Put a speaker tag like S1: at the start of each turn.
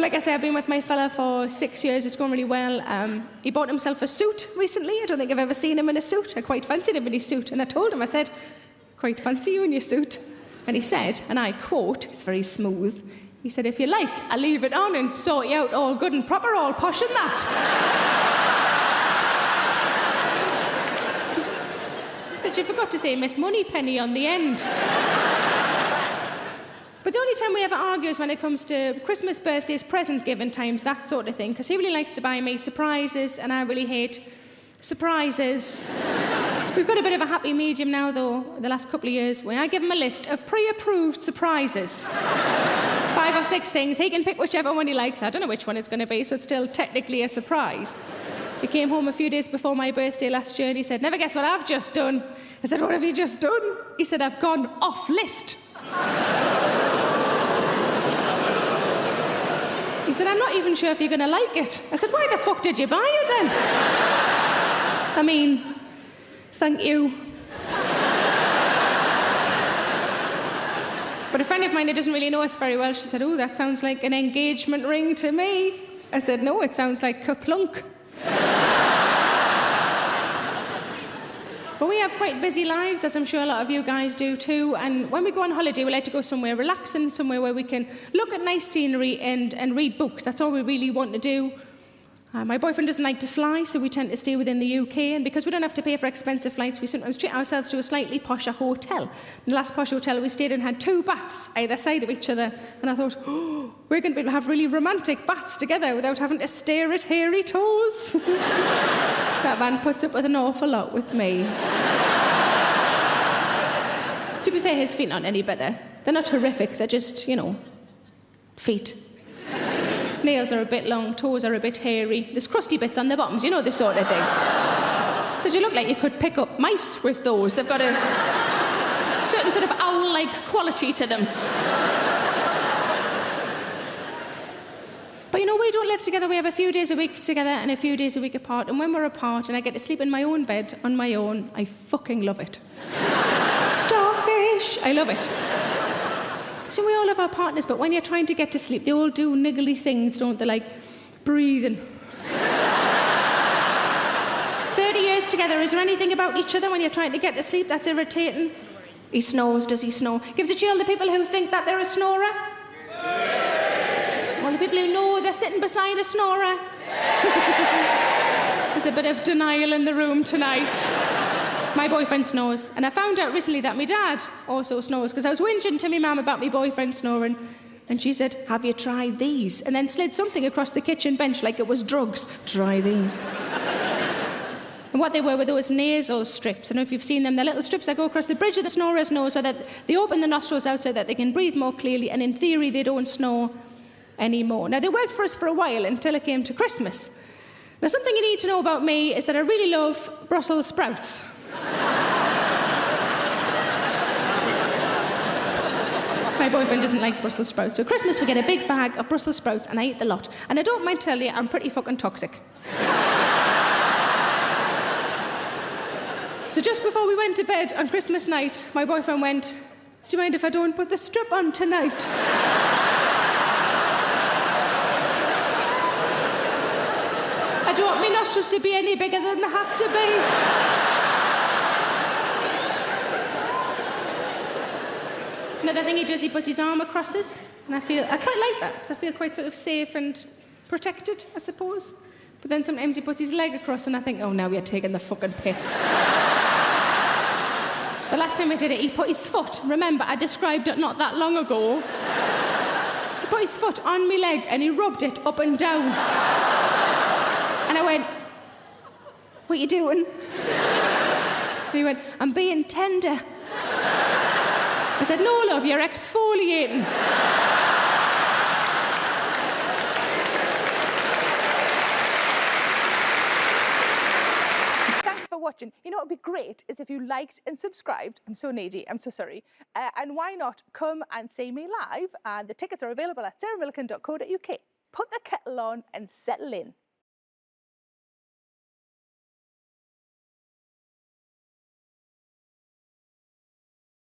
S1: But like I say, I've been with my fella for 6 years. It's going really well. He bought himself a suit recently. I don't think I've ever seen him in a suit. I quite fancied him in his suit. And I told him, I said, quite fancy you in your suit. And he said, and I quote, it's very smooth, he said, if you like, I'll leave it on and sort you out all good and proper, all posh and that. He said, you forgot to say Miss Moneypenny on the end. But the only time we ever argue is when it comes to Christmas, birthdays, present giving times, that sort of thing, because he really likes to buy me surprises, and I really hate surprises. We've got a bit of a happy medium now, though, the last couple of years, where I give him a list of pre-approved surprises. 5 or 6 things. He can pick whichever one he likes. I don't know which one it's going to be, so it's still technically a surprise. He came home a few days before my birthday last year, and he said, never guess what I've just done. I said, what have you just done? He said, I've gone off list. He said, I'm not even sure if you're going to like it. I said, why the fuck did you buy it then? I mean, thank you. But a friend of mine who doesn't really know us very well, she said, oh, that sounds like an engagement ring to me. I said, no, it sounds like kaplunk. But we have quite busy lives, as I'm sure a lot of you guys do too. And when we go on holiday, we like to go somewhere relaxing, somewhere where we can look at nice scenery and read books. That's all we really want to do. My boyfriend doesn't like to fly, so we tend to stay within the UK. And because we don't have to pay for expensive flights, we sometimes treat ourselves to a slightly posher hotel. The last posh hotel we stayed in had 2 baths either side of each other. And I thought, oh, we're going to be able to have really romantic baths together without having to stare at hairy toes. That man puts up with an awful lot with me. To be fair, his feet aren't any better. They're not horrific, they're just, you know, feet. Nails are a bit long, toes are a bit hairy. There's crusty bits on the bottoms, you know, this sort of thing. So you look like you could pick up mice with those. They've got a certain sort of owl-like quality to them. But you know, we don't live together. We have a few days a week together and a few days a week apart. And when we're apart and I get to sleep in my own bed on my own, I fucking love it. Starfish! I love it. So we all have our partners, but when you're trying to get to sleep, they all do niggly things, don't they? Like breathing. 30 years together, is there anything about each other when you're trying to get to sleep that's irritating? He snores, does he snore? Gives a chill to people who think that they're a snorer? Well, the people who know they're sitting beside a snorer? There's a bit of denial in the room tonight. My boyfriend snores, and I found out recently that my dad also snores, because I was whinging to my mum about my boyfriend snoring, and she said, have you tried these? And then slid something across the kitchen bench like it was drugs. Try these. And what they were those nasal strips. I don't know if you've seen them. They're little strips that go across the bridge of the snorer's nose so that they open the nostrils out so that they can breathe more clearly, and in theory they don't snore anymore. Now, they worked for us for a while until it came to Christmas. Now, something you need to know about me is that I really love Brussels sprouts. My boyfriend doesn't like Brussels sprouts. So at Christmas, we get a big bag of Brussels sprouts, and I eat the lot. And I don't mind telling you, I'm pretty fucking toxic. So just before we went to bed on Christmas night, my boyfriend went, do you mind if I don't put the strip on tonight? I don't want my nostrils to be any bigger than they have to be. Another thing he does, he puts his arm across us, and I quite like that, because I feel quite sort of safe and protected, I suppose. But then sometimes he puts his leg across, and I think, oh, now you're taking the fucking piss. The last time I did it, he put his foot, remember, I described it not that long ago. He put his foot on my leg, and he rubbed it up and down. And I went, what are you doing? And he went, I'm being tender. I said, no, love, you're exfoliating.
S2: Thanks for watching. You know what would be great is if you liked and subscribed. I'm so needy, I'm so sorry. And why not come and see me live? And the tickets are available at sarahmillican.co.uk. Put the kettle on and settle in.